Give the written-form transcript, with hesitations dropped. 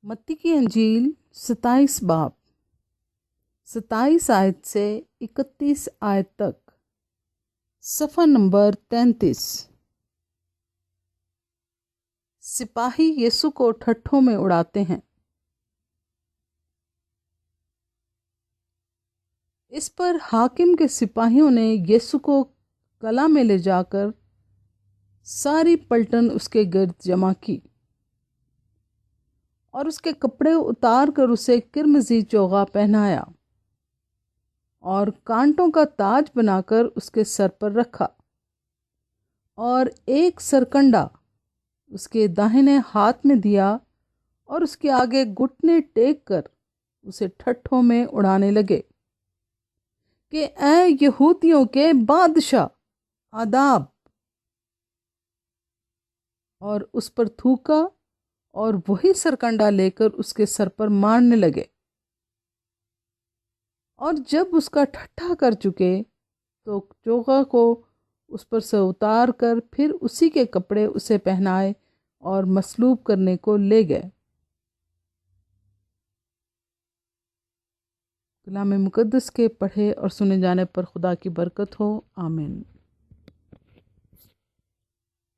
मत्ती की अंजील 27 बाब 27 आयत से 31 आयत तक। सफ़ा नंबर 33। सिपाही यीशु को ठट्ठों में उड़ाते हैं। इस पर हाकिम के सिपाहियों ने यीशु को कला में ले जाकर सारी पलटन उसके गिर्द जमा की और उसके कपड़े उतार कर उसे किरमजी चोगा पहनाया और कांटों का ताज बनाकर उसके सर पर रखा और एक सरकंडा उसके दाहिने हाथ में दिया और उसके आगे घुटने टेक कर उसे ठट्ठों में उड़ाने लगे कि ऐ यहूदियों के बादशाह आदाब, और उस पर थूका और वही सरकंडा लेकर उसके सर पर मारने लगे। और जब उसका ठट्ठा कर चुके तो चोगा को उस पर से उतार कर फिर उसी के कपड़े उसे पहनाए और मसलूब करने को ले गए। कलाम मुकद्दस के पढ़े और सुने जाने पर खुदा की बरकत हो। आमीन।